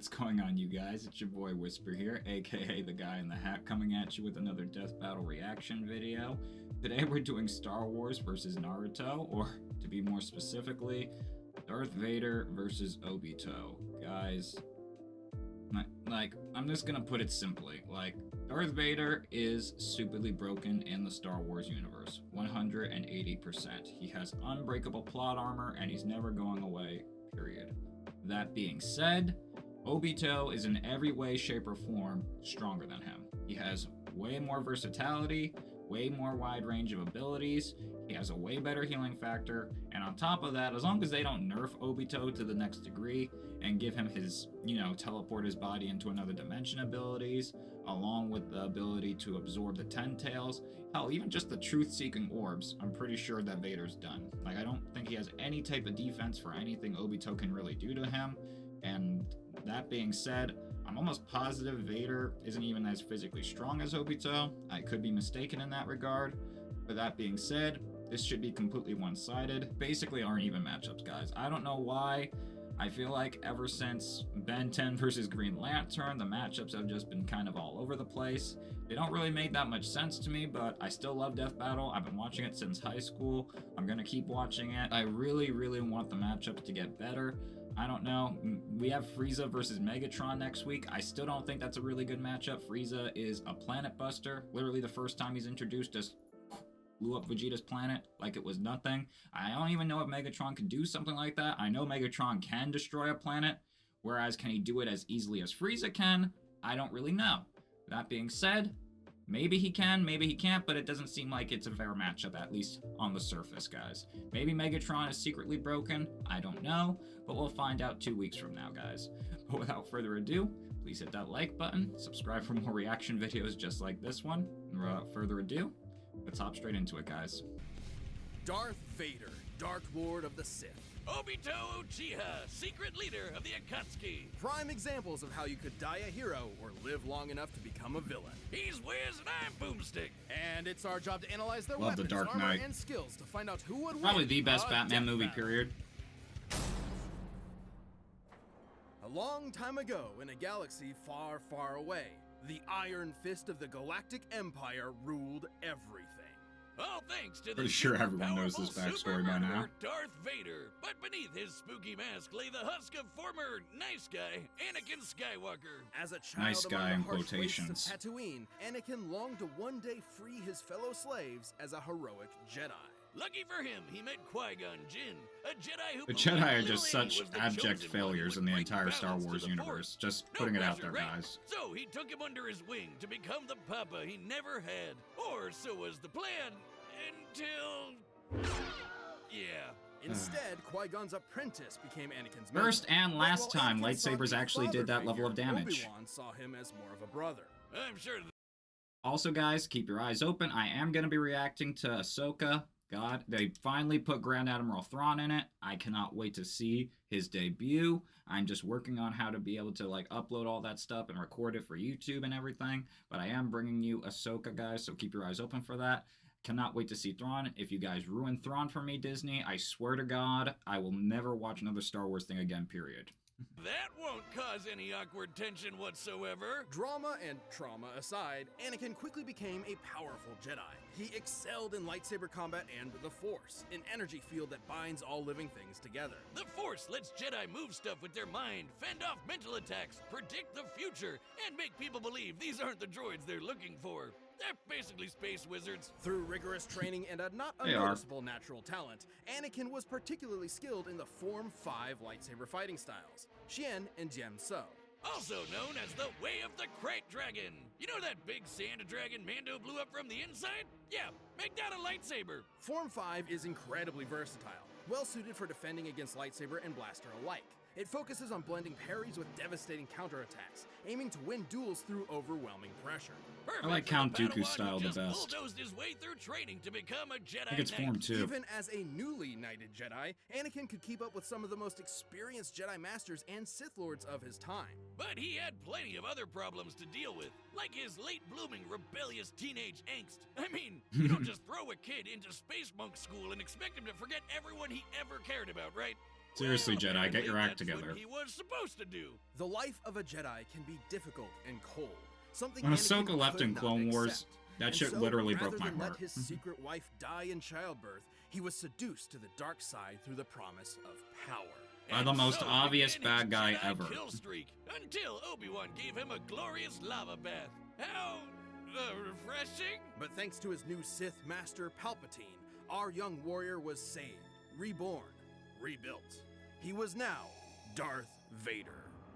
What's going on, you guys? It's your boy Whisper here, aka the guy in the hat, coming at you with another Death Battle reaction video. Today we're doing Star Wars versus Naruto, or to be more specifically, Darth Vader versus Obito. Guys, I'm just gonna put it simply. Darth Vader is stupidly broken in the Star Wars universe, 180%. He has unbreakable plot armor, and he's never going away, period. That being said, Obito is in every way, shape, or form stronger than him. He has way more versatility, way more wide range of abilities, he has a way better healing factor, and on top of that, as long as they don't nerf Obito to the next degree and give him his, teleport his body into another dimension abilities, along with the ability to absorb the Ten Tails, hell, even just the truth-seeking orbs, I'm pretty sure that Vader's done. I don't think he has any type of defense for anything Obito can really do to him, and that being said, I'm almost positive Vader isn't even as physically strong as Obito. I could be mistaken in that regard. But that being said, this should be completely one-sided. Basically aren't even matchups, guys. I don't know why. I feel like ever since Ben 10 versus Green Lantern, the matchups have just been kind of all over the place. They don't really make that much sense to me, but I still love Death Battle. I've been watching it since high school. I'm gonna keep watching it. I really, really want the matchups to get better. I don't know. We have Frieza versus Megatron next week. I still don't think that's a really good matchup. Frieza is a planet buster. Literally the first time he's introduced, just blew up Vegeta's planet like it was nothing. I don't even know if Megatron can do something like that. I know Megatron can destroy a planet, whereas can he do it as easily as Frieza can? I don't really know. That being said, maybe he can, maybe he can't, but it doesn't seem like it's a fair matchup, at least on the surface, guys. Maybe Megatron is secretly broken, I don't know, but we'll find out 2 weeks from now, guys. But without further ado, please hit that like button, subscribe for more reaction videos just like this one, and without further ado, let's hop straight into it, guys. Darth Vader, Dark Lord of the Sith. Obito Uchiha, secret leader of the Akatsuki. Prime examples of how you could die a hero or live long enough to become a villain. He's Wiz and I'm Boomstick. And it's our job to analyze their Love the weapons, Dark armor, Knight. and skills to find out who would Probably win the best a Batman death movie, battle. period. A long time ago, in a galaxy far, far away, the Iron Fist of the Galactic Empire ruled everything. All thanks to the Pretty sure everyone knows this super backstory by now. murderer, Darth Vader. But beneath his spooky mask lay the husk of former nice guy, Anakin Skywalker. As a child Nice guy among in the harsh quotations. wastes of Tatooine, Anakin longed to one day free his fellow slaves as a heroic Jedi. Lucky for him, he met Qui-Gon Jinn, a Jedi who The Jedi are just literally such was the abject chosen failures one in who the would bring entire Star balance to Wars the universe. Force. Just No putting it out pressure, there, right? guys. So he took him under his wing to become the papa he never had. Or so was the plan, until... yeah. Instead, Qui-Gon's apprentice became Anakin's First mentor. and last But while time Anakin sought lightsabers a actually did father that level of figure, damage. Obi-Wan saw him as more of a brother. I'm sure Also, guys, keep your eyes open. I am going to be reacting to Ahsoka. God, they finally put Grand Admiral Thrawn in it. I cannot wait to see his debut. I'm just working on how to be able to upload all that stuff and record it for YouTube and everything. But I am bringing you Ahsoka, guys, so keep your eyes open for that. Cannot wait to see Thrawn. If you guys ruin Thrawn for me, Disney, I swear to God, I will never watch another Star Wars thing again, period. that won't cause any awkward tension whatsoever. Drama and trauma aside, Anakin quickly became a powerful Jedi. He excelled in lightsaber combat and the Force, an energy field that binds all living things together. The Force lets Jedi move stuff with their mind, fend off mental attacks, predict the future, and make people believe these aren't the droids they're looking for. They're basically space wizards. Through rigorous training and a not They are. unnoticeable natural talent, Anakin was particularly skilled in the Form 5 lightsaber fighting styles, Xian and Jem So. Also known as the Way of the Crate Dragon. You know that big sand dragon Mando blew up from the inside? Yeah, make that a lightsaber. Form 5 is incredibly versatile, well suited for defending against lightsaber and blaster alike. It focuses on blending parries with devastating counterattacks, aiming to win duels through overwhelming pressure. Perfect I like for Count the Dooku's Padawan style who the just best. bulldozed his way through training to become a Jedi I think it's Knight. Form 2. Even as a newly knighted Jedi, Anakin could keep up with some of the most experienced Jedi Masters and Sith Lords of his time. But he had plenty of other problems to deal with, like his late-blooming rebellious teenage angst. I mean, you don't just throw a kid into space monk school and expect him to forget everyone he ever cared about, right? Seriously, Well, Jedi, get apparently your act that's what together. he was supposed to do. The life of a Jedi can be difficult and cold. Something When Anakin Ahsoka left could in not Clone Wars, accept. that And shit so, literally rather broke my than heart. let his secret wife die in childbirth, he was seduced to the dark side through the promise of power. By the And most so obvious began his bad guy Jedi ever. Kill streak until Obi-Wan gave him a glorious lava bath. How refreshing! But thanks to his new Sith Master Palpatine, our young warrior was saved, reborn, rebuilt. He was now Darth Vader.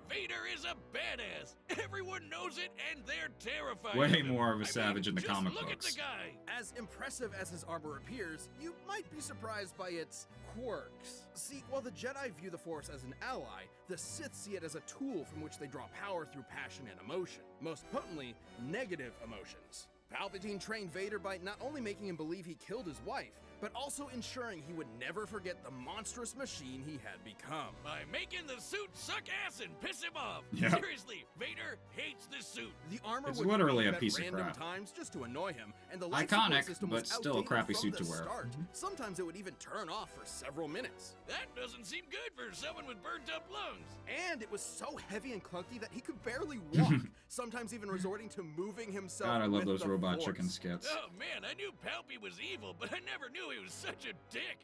Vader is a badass. Everyone knows it, and they're terrified. Way of him. more of a I savage mean, in the just comic look books. at the guy. As impressive as his armor appears, you might be surprised by its quirks. See, while the Jedi view the Force as an ally, the Sith see it as a tool from which they draw power through passion and emotion. Most potently, negative emotions. Palpatine trained Vader by not only making him believe he killed his wife, but also ensuring he would never forget the monstrous machine he had become. By making the suit suck ass and piss him off. Yeah. Seriously, Vader hates this suit. The armor It's would literally beep a at piece of random crap. times just to annoy him, and the life Iconic, support system but was still a outdated crappy from suit the to wear. start. Sometimes it would even turn off for several minutes. That doesn't seem good for someone with burnt up lungs. And it was so heavy and clunky that he could barely walk, sometimes even resorting to moving himself. God, I love with those the robot Force. chicken skits. Oh man, I knew Palpy was evil, but I never knew he was such a dick.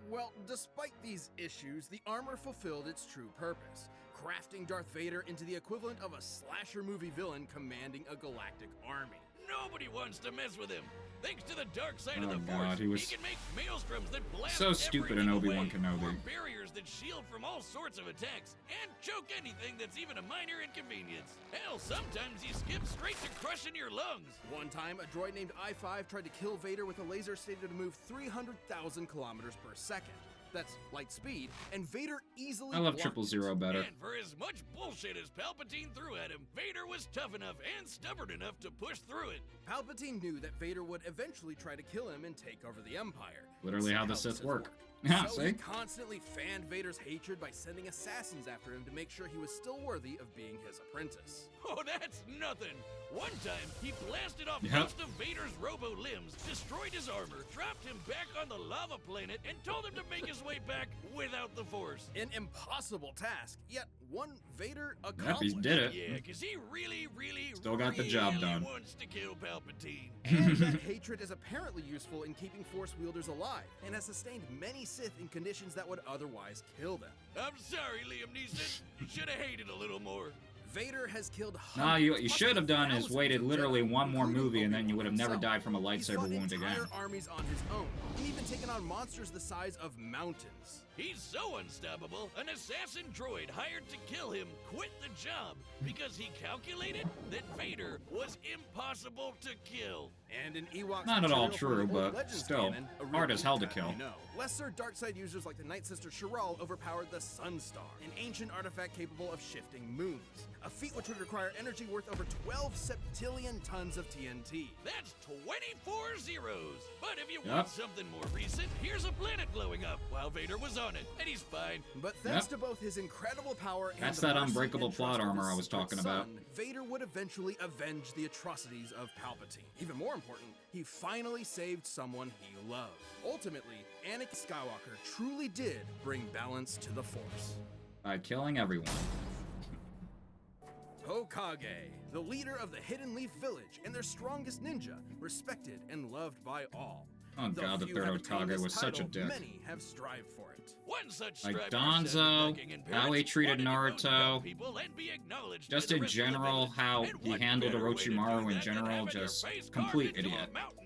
Well, despite these issues, the armor fulfilled its true purpose, crafting Darth Vader into the equivalent of a slasher movie villain commanding a galactic army. Nobody wants to mess with him. Thanks to the dark side of Oh, the God, Force, he was can make maelstroms that blast so stupid in everything Obi-Wan away, Kenobi. form barriers that shield from all sorts of attacks, and choke anything that's even a minor inconvenience. Hell, sometimes he skips straight to crushing your lungs. One time, a droid named I-5 tried to kill Vader with a laser stated to move 300,000 kilometers per second. That's light speed, and Vader easily I love blocked 000 it. better. And for as much bullshit as Palpatine threw at him, Vader was tough enough and stubborn enough to push through it. Palpatine knew that Vader would eventually try to kill him and take over the Empire. Literally It's how the Sith work. Yeah, Yeah, so he see? constantly fanned Vader's hatred by sending assassins after him to make sure he was still worthy of being his apprentice. Oh, that's nothing. One time, he blasted off Yep. most of Vader's robo-limbs, destroyed his armor, dropped him back on the lava planet, and told him to make his way back without the Force. An impossible task, yet one Vader Yep, accomplished. he did it. Yeah, because he really Still got the job done. wants to kill Palpatine. And that hatred is apparently useful in keeping Force wielders alive, and has sustained many Sith in conditions that would otherwise kill them. I'm sorry, Liam Neeson. You should have hated a little more. Vader has killed No, hundreds, you should have done is thousands waited of literally Jedi, one more including movie and then you Obi-Wan would have never himself. died from a He's lightsaber fought wound entire again. armies on his own, and even taken on monsters the size of mountains. He's so unstoppable, an assassin droid hired to kill him quit the job because he calculated that Vader was impossible to kill. And in Ewok Not at all material from true, the Old but Legends still, canon, a hard real as hell to bad kill. No. Lesser darkside users like the Night Sister Shiral overpowered the Sunstar, an ancient artifact capable of shifting moons, a feat which would require energy worth over 12 septillion tons of TNT. That's 24 zeros. But if you Yep. want something more recent, here's a planet blowing up while Vader was on it, and he's fine. But thanks Yep. to both his incredible power and That's the that mercy unbreakable and plot trust of armor his I was secret talking about. son, Vader would eventually avenge the atrocities of Palpatine. Even more important, he finally saved someone he loved. Ultimately, Anakin Skywalker truly did bring balance to the Force. By killing everyone. Hokage, the leader of the Hidden Leaf Village and their strongest ninja, respected and loved by all. Oh Though god, the few third have attained Hokage this was such a title, dick. Many have strived for it. One such Like striver Donzo, said that in how he parents treated wanted to go Naruto, to people and be acknowledged just by the in rest of the general, village. how And he what handled better way to do Orochimaru in that than general, having your just face carved complete into a idiot. mountain?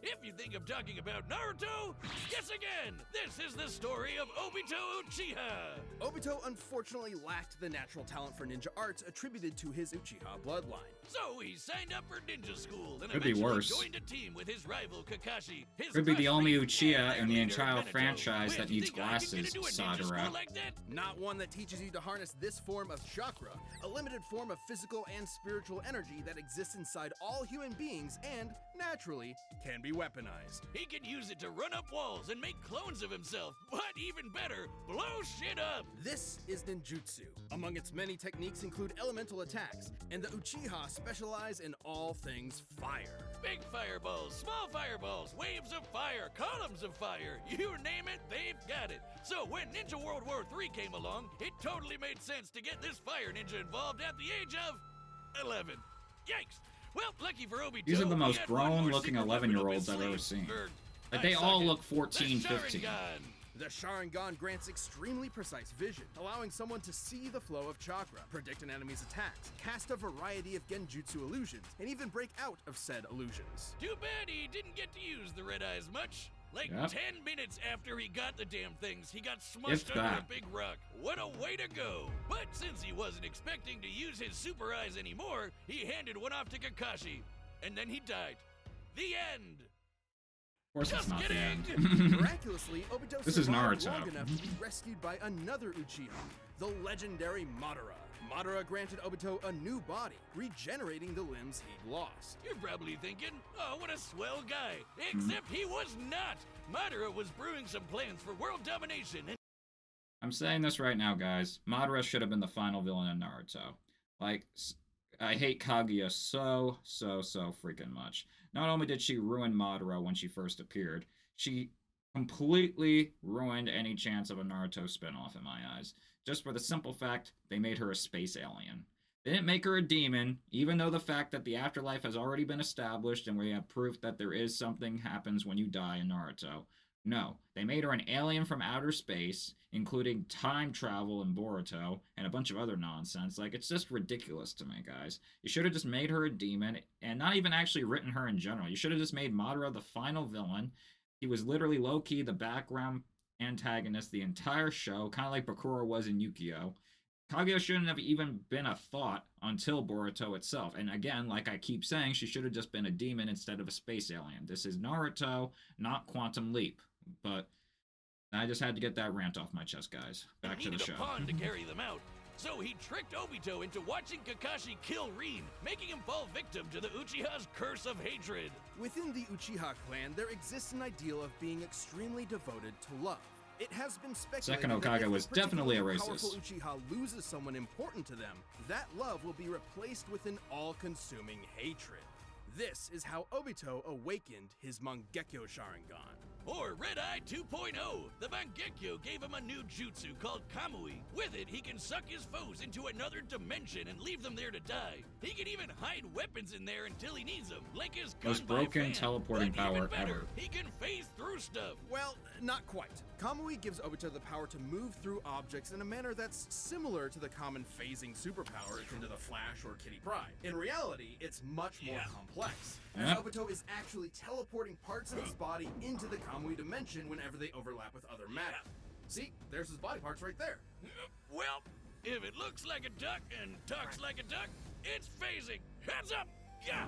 If you think I'm talking about Naruto, guess again! This is the story of Obito Uchiha! Obito unfortunately lacked the natural talent for ninja arts attributed to his Uchiha bloodline. So he signed up for ninja school and Could be eventually worse. joined a team with his rival Kakashi. His Could be the only frustrating Uchiha and in the leader, entire Minato. franchise Well, that you needs think I could get glasses, into a ninja school Sadara. like that? Not one that teaches you to harness this form of chakra, a limited form of physical and spiritual energy that exists inside all human beings and, naturally, can be weaponized. He can use it to run up walls and make clones of himself, but even better, blow shit up! This is ninjutsu. Among its many techniques include elemental attacks, and the Uchiha specialize in all things fire. Big fireballs, small fireballs, waves of fire, columns of fire, you name it, they've got it. So when Ninja World War III came along, it totally made sense to get this fire ninja involved at the age of 11. Yikes! Well, lucky for Obito, These are the he most had one more grown-looking secret weapon up 11-year-olds his I've ever sleeve. seen. I Like, they suck all it. look 14, The 15. Sharingan. The Sharingan grants extremely precise vision, allowing someone to see the flow of chakra, predict an enemy's attacks, cast a variety of genjutsu illusions, and even break out of said illusions. Too bad he didn't get to use the red eyes much. Like Yep. 10 minutes after he got the damn things, he got smushed under that. a big rock. What a way to go! But since he wasn't expecting to use his super eyes anymore, he handed one off to Kakashi. And then he died. The end! Of course, it's Just not the kidding. end. Miraculously, Obito This is survived Naruto. long enough to be rescued by another Uchiha, the legendary Madara. Madara granted Obito a new body, regenerating the limbs he'd lost. You're probably thinking, oh, what a swell guy. Except he was not. Madara was brewing some plans for world domination. And I'm saying this right now, guys. Madara should have been the final villain in Naruto. Like, I hate Kaguya so freaking much. Not only did she ruin Madara when she first appeared, she completely ruined any chance of a Naruto spinoff in my eyes. Just for the simple fact they made her a space alien. They didn't make her a demon, even though the fact that the afterlife has already been established and we have proof that there is something happens when you die in Naruto. No, they made her an alien from outer space, including time travel in Boruto, and a bunch of other nonsense. Like, it's just ridiculous to me, guys. You should have just made her a demon, and not even actually written her in general. You should have just made Madara the final villain. He was literally low-key the background antagonist the entire show, kind of like Bakura was in Yu-Gi-Oh! Kaguya shouldn't have even been a thought until Boruto itself. And again, like I keep saying, she should have just been a demon instead of a space alien. This is Naruto, not Quantum Leap. But I just had to get that rant off my chest, guys. Back to the show. needed a pawn to carry them out. So he tricked Obito into watching Kakashi kill Rin, making him fall victim to the Uchiha's curse of hatred. Within the Uchiha clan, there exists an ideal of being extremely devoted to love. It has been speculated Second that Hokage if was a particularly definitely a powerful racist. Uchiha loses someone important to them, that love will be replaced with an all-consuming hatred. This is how Obito awakened his Mangekyo Sharingan. Or Red Eye 2.0. The Mangekyo gave him a new jutsu called Kamui. With it, he can suck his foes into another dimension and leave them there to die. He can even hide weapons in there until he needs them, like his gun Most by broken fan. teleporting But even power better, ever. he can phase through stuff. Well, not quite. Kamui gives Obito the power to move through objects in a manner that's similar to the common phasing superpower akin to the Flash or Kitty Pryde. In reality, it's much more complex, as Yeah. Obito is actually teleporting parts of his body into the Kamui dimension whenever they overlap with other matter. See, there's his body parts right there. Well, if it looks like a duck and talks like a duck, it's phasing. Heads up! Yeah!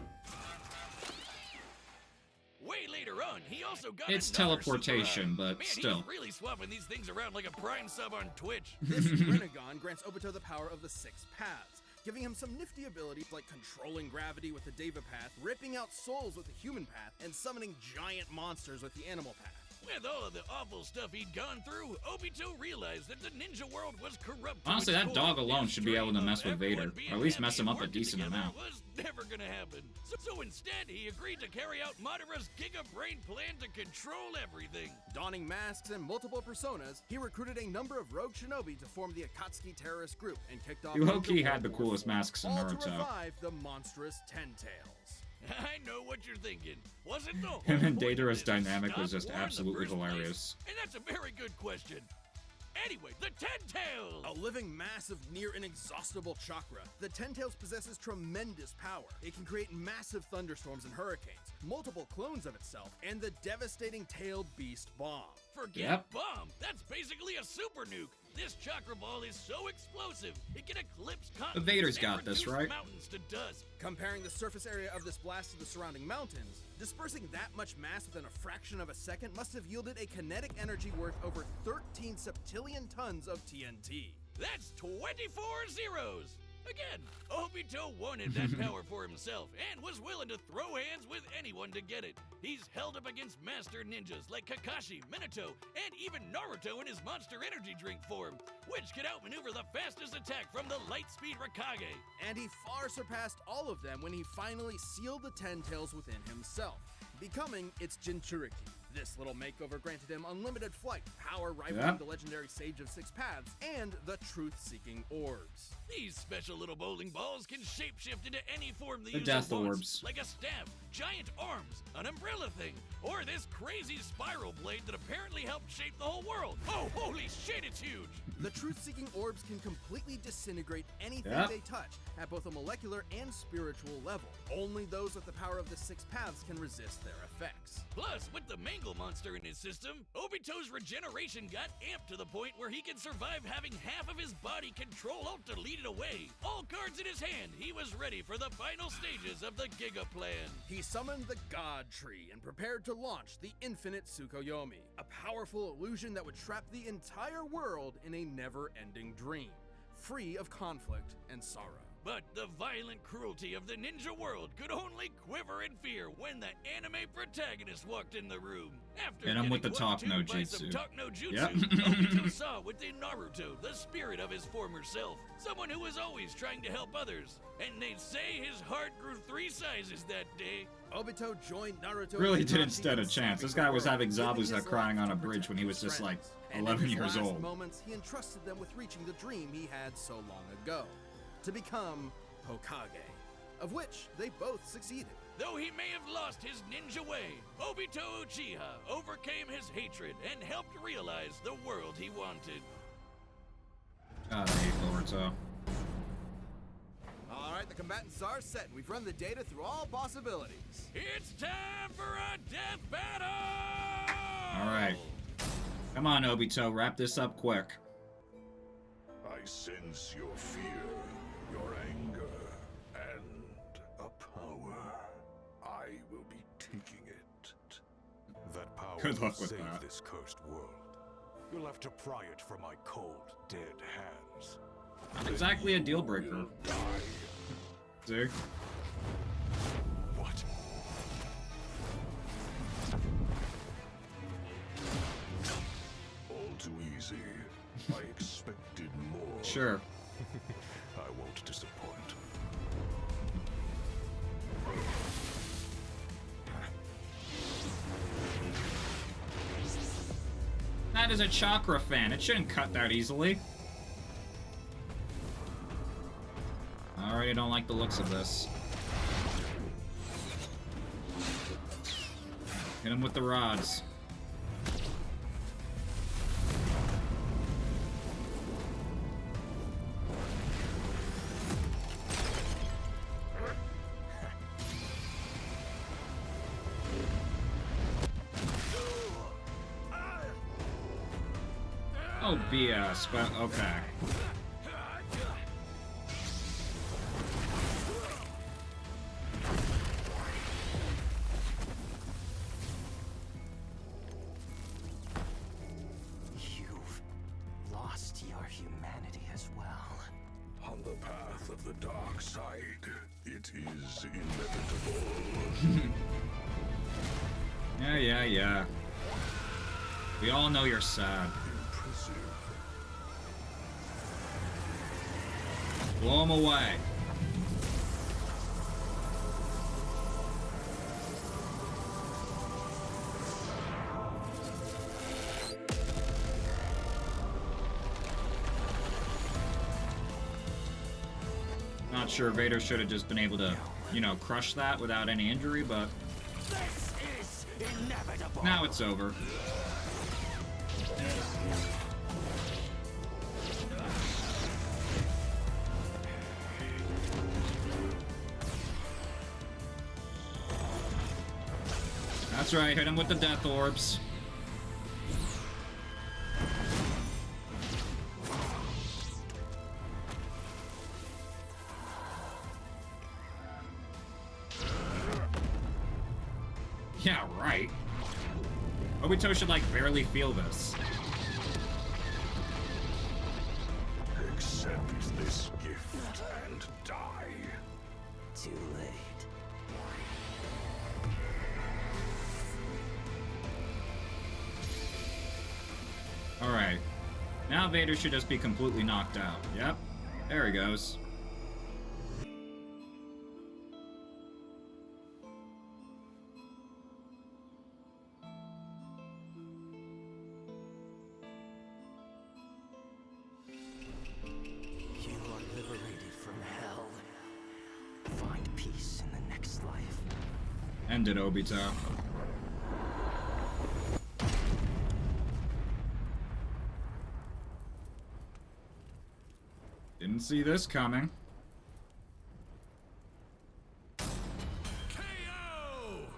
Way later on, he also got It's another teleportation, super eye. but Man, still. he's really swapping these things around like a Prime sub on Twitch. This Rinnegan grants Obito the power of the 6 paths, giving him some nifty abilities like controlling gravity with the Deva path, ripping out souls with the human path, and summoning giant monsters with the animal path. With all of the awful stuff he'd gone through, Obito realized that the ninja world was corrupt. to Honestly, its that core. dog alone His should be able to dream mess of with Vader, everyone being or at least happy mess him and up a working decent together amount. was never gonna happen. So instead, he agreed to carry out Madara's Giga Brain plan to control everything. Donning masks and multiple personas, he recruited a number of rogue shinobi to form the Akatsuki terrorist group and kicked off You Ninja low-key World had the War coolest IV, masks in all to Naruto. revive the monstrous Ten Tails. I know what you're thinking. Wasn't the whole Him and point of Datara's this dynamic stop was just war in the absolutely first place? hilarious. And that's a very good question. Anyway, the Ten Tails! A living mass of near inexhaustible chakra, the Ten Tails possesses tremendous power. It can create massive thunderstorms and hurricanes, multiple clones of itself, and the devastating tailed beast bomb. Forget Yep. bomb. That's basically a super nuke. This chakra ball is so explosive, it can eclipse continents Vader's and got this, reduce right? mountains to dust. Comparing the surface area of this blast to the surrounding mountains, dispersing that much mass within a fraction of a second must have yielded a kinetic energy worth over 13 septillion tons of TNT. That's 24 zeros. Again, Obito wanted that power for himself and was willing to throw hands with anyone to get it. He's held up against master ninjas like Kakashi, Minato, and even Naruto in his monster energy drink form, which could outmaneuver the fastest attack from the light-speed Raikage. And he far surpassed all of them when he finally sealed the Ten Tails within himself, becoming its Jinchuriki. This little makeover granted him unlimited flight, power rivaling the legendary Sage of Six Paths, and the truth-seeking orbs. These special little bowling balls can shapeshift into any form the The user death wants, orbs. like a staff, giant arms, an umbrella thing, or this crazy spiral blade that apparently helped shape the whole world. Oh, holy shit, it's huge! The truth-seeking orbs can completely disintegrate anything they touch at both a molecular and spiritual level. Only those with the power of the Six Paths can resist their effects. Plus, with the Mangle monster in his system, Obito's regeneration got amped to the point where he can survive having half of his body Control-Alt-Delete it away. All cards in his hand, he was ready for the final stages of the Giga Plan. He summoned the God Tree and prepared to launch the Infinite Tsukuyomi, a powerful illusion that would trap the entire world in a never-ending dream, free of conflict and sorrow. But the violent cruelty of the ninja world could only quiver in fear when the anime protagonist walked in the room. After Hit him with the getting talk no one-two by jutsu. some talk no jutsu, Yep. Obito saw within Naruto the spirit of his former self, someone who was always trying to help others. And they'd say his heart grew 3 sizes that day. Obito joined Naruto. Really and didn't Itachi stand a in chance. This saving guy the was world, having giving Zabuza his crying life on a to bridge protect when he was his just like friends. And in 11 his years last old. moments, he entrusted them with reaching the dream he had so long ago, to become Hokage, of which they both succeeded. Though he may have lost his ninja way, Obito Uchiha overcame his hatred and helped realize the world he wanted. God, I hate Naruto. All right, the combatants are set. We've run the data through all possibilities. It's time for a death battle! All right. Come on, Obito, wrap this up quick. I sense your fear, your anger, and a power. I will be taking it. That power Good luck will with save that. this cursed world. You'll have to pry it from my cold, dead hands. Not exactly a deal breaker. You'll die. See? What? All too easy. I expected more. Sure. I won't disappoint. That is a chakra fan. It shouldn't cut that easily. I already don't like the looks of this. Hit him with the rods. Oh, BS, but okay. You've lost your humanity as well. On the path of the dark side, it is inevitable. Yeah. We all know you're sad. Impressive. Blow him away. Not sure Vader should have just been able to, you know, crush that without any injury, but This is inevitable. now it's over. That's right, hit him with the death orbs. Yeah, right. Obito should, like, barely feel this. Accept this gift and die. Too late. Alright. Now Vader should just be completely knocked out. Yep. There he goes. Ended Obito. Didn't see this coming. KO!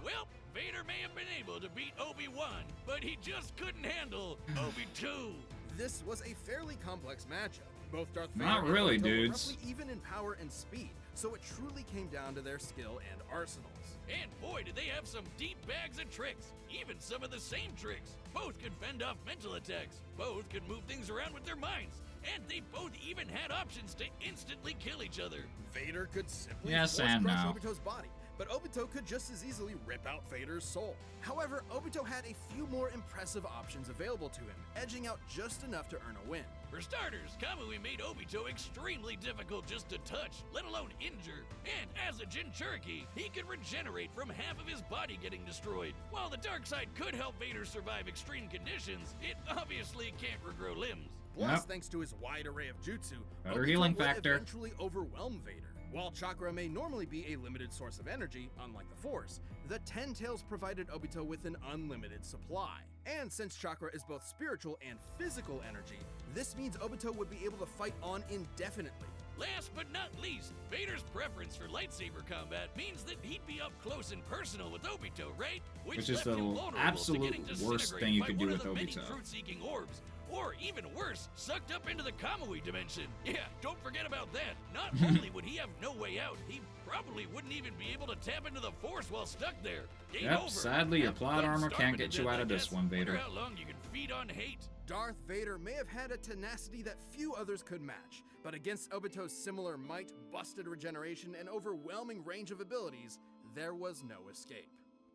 Well, Vader may have been able to beat Obi-Wan, but he just couldn't handle Obi-2. This was a fairly complex matchup. Both Darth Vader Not and really, Obito were dudes. roughly even in power and speed, so it truly came down to their skill and arsenals. And boy, did they have some deep bags of tricks. Even some of the same tricks. Both could fend off mental attacks. Both could move things around with their minds. And they both even had options to instantly kill each other. Vader could simply Yes force and crush no. Obito's body, but Obito could just as easily rip out Vader's soul. However, Obito had a few more impressive options available to him, edging out just enough to earn a win. For starters, Kamui made Obito extremely difficult just to touch, let alone injure. And as a Jinchuriki, he could regenerate from half of his body getting destroyed. While the dark side could help Vader survive extreme conditions, it obviously can't regrow limbs. Plus, Yep. thanks to his wide array of jutsu, Better Obito healing would factor. eventually overwhelm Vader. While chakra may normally be a limited source of energy, unlike the Force, the Ten Tails provided Obito with an unlimited supply. And since chakra is both spiritual and physical energy, this means Obito would be able to fight on indefinitely. Last but not least, Vader's preference for lightsaber combat means that he'd be up close and personal with Obito, right? Which is left the him vulnerable to absolute getting worst disintegrated thing you by could one do of with the many Obito. truth-seeking orbs. Or even worse, sucked up into the Kamui dimension. Yeah, don't forget about that. Not only would he have no way out, he probably wouldn't even be able to tap into the Force while stuck there. Game Yep, over. sadly, your Have plot fun armor starving can't to get you death, out I of this guess. one, Vader. Wonder how long you can feed on hate. Darth Vader may have had a tenacity that few others could match, but against Obito's similar might, busted regeneration, and overwhelming range of abilities, there was no escape.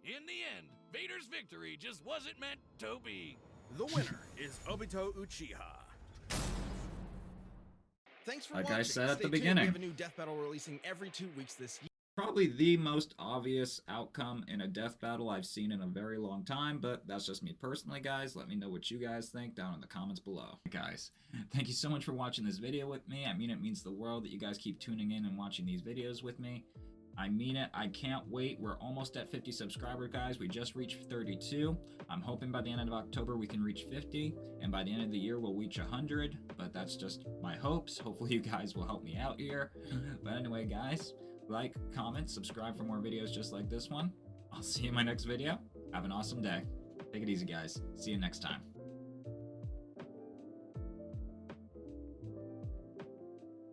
In the end, Vader's victory just wasn't meant to be. The winner is Obito Uchiha. Thanks for Like watching. I said at Stay the tuned. beginning. We have a new death battle releasing every 2 weeks this year. Probably the most obvious outcome in a death battle I've seen in a very long time, but that's just me personally, guys. Let me know what you guys think down in the comments below. Guys, thank you so much for watching this video with me. I mean, it means the world that you guys keep tuning in and watching these videos with me. I mean it. I can't wait. We're almost at 50 subscribers, guys. We just reached 32. I'm hoping by the end of October we can reach 50, and by the end of the year we'll reach 100, but that's just my hopes. Hopefully you guys will help me out here. But anyway, guys, like, comment, subscribe for more videos just like this one. I'll see you in my next video. Have an awesome day. Take it easy, guys. See you next time.